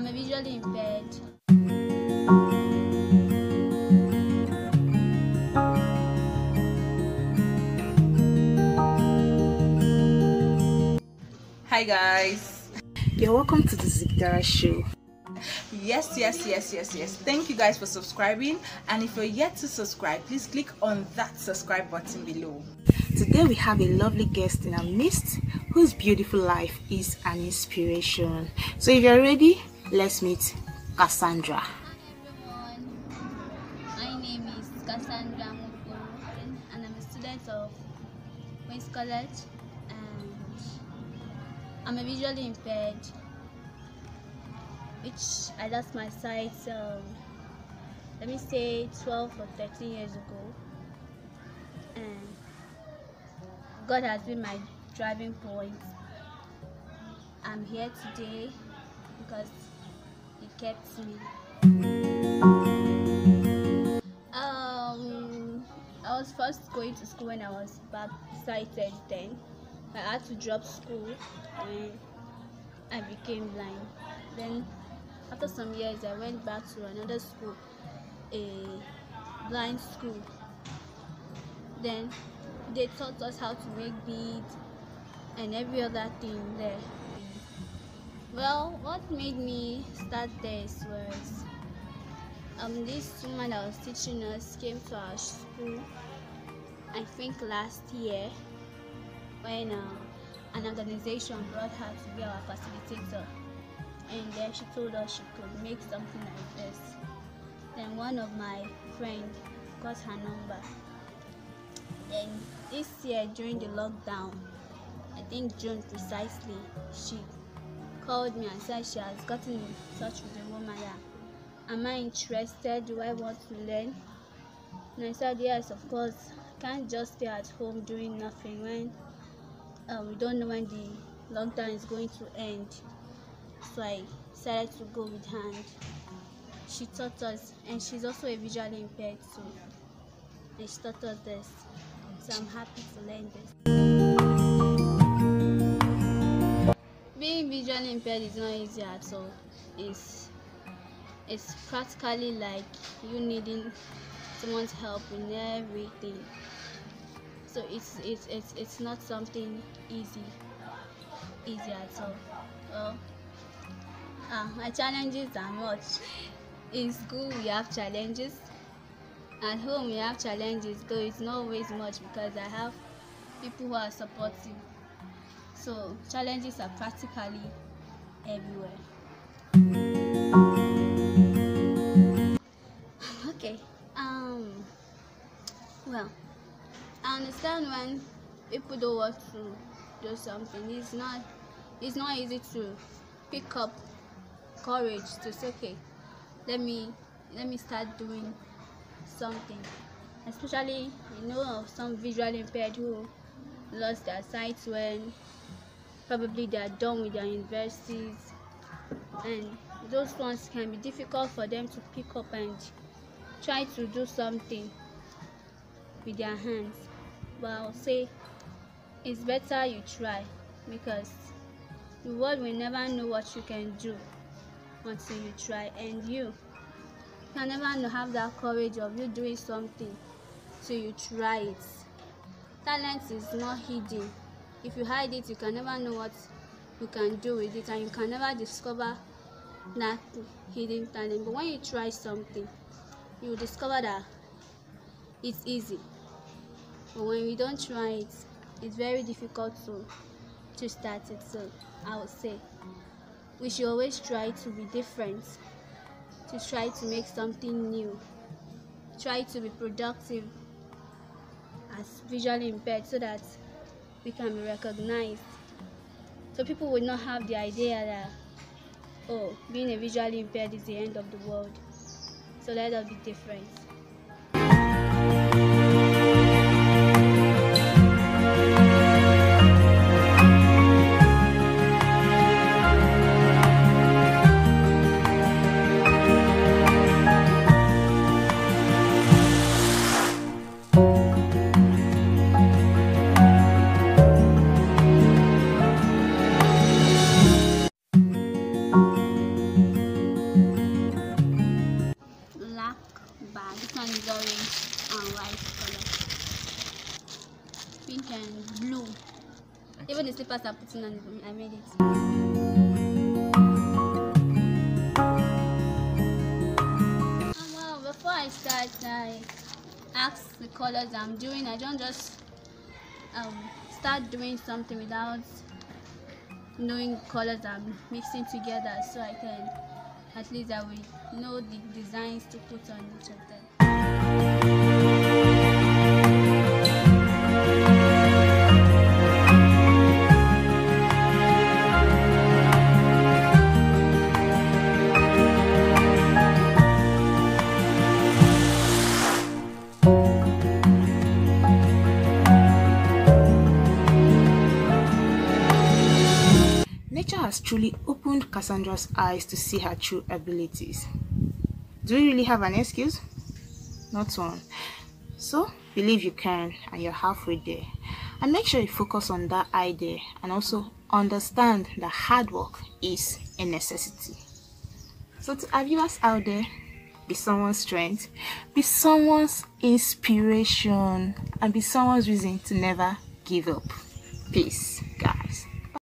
I'm a visually impaired. Hi guys. You're welcome to the Zigdara show. Yes. Thank you guys for subscribing, and if you're yet to subscribe, please click on that subscribe button below. Today we have a lovely guest in our midst whose beautiful life is an inspiration. So if you're ready, let's meet Cassandra. Hi everyone, my name is Cassandra, and I'm a student of Queen's College, and I'm a visually impaired, which I lost my sight, let me say 12 or 13 years ago, and God has been my driving point. I'm here today because He kept me. I was first going to school when I was back sighted. Then I had to drop school when I became blind. Then after some years I went back to another school, a blind school. Then they taught us how to make beads and every other thing there. Well, what made me start this was this woman that was teaching us came to our school, I think last year, when an organization brought her to be our facilitator, and then she told us she could make something like this. Then one of my friends got her number. Then this year during the lockdown, I think June precisely, she called me and said she has gotten in touch with the woman. Am I interested? Do I want to learn? And I said yes, of course. I can't just stay at home doing nothing when we don't know when the lockdown is going to end. So I decided to go with her, and she taught us, and she's also a visually impaired too, and she taught us this. So I'm happy to learn this. Being visually impaired is not easy at all. It's practically like you needing someone's help in everything. So it's not something easy at all. Well, my challenges are much. In school we have challenges. At home we have challenges, though it's not always much because I have people who are supportive. So challenges are practically everywhere. Okay. Well, I understand when people don't want to do something. It's not easy to pick up courage to say, okay, let me start doing something. Especially, of some visually impaired who lost their sight when probably they are done with their universities, and those ones can be difficult for them to pick up and try to do something with their hands. But I'll say it's better you try, because the world will never know what you can do until you try, and you can never have that courage of you doing something till you try it. Talent is not hidden. If you hide it, you can never know what you can do with it, and you can never discover that hidden talent. But when you try something, you will discover that it's easy. But when we don't try it, it's very difficult to start it. So I would say we should always try to be different, to try to make something new, try to be productive as visually impaired, so that we can be recognized. So people will not have the idea that, oh, being a visually impaired is the end of the world. So let us be different. part I'm putting on it, I made it. Well, before I start, I ask the colors I'm doing. I don't just start doing something without knowing colors I'm mixing together, so I can at least I will know the designs to put on each of them. Nature has truly opened Cassandra's eyes to see her true abilities. Do you really have an excuse? Not one. So, believe you can and you're halfway there. And make sure you focus on that idea and also understand that hard work is a necessity. So to our viewers out there, be someone's strength, be someone's inspiration, and be someone's reason to never give up. Peace.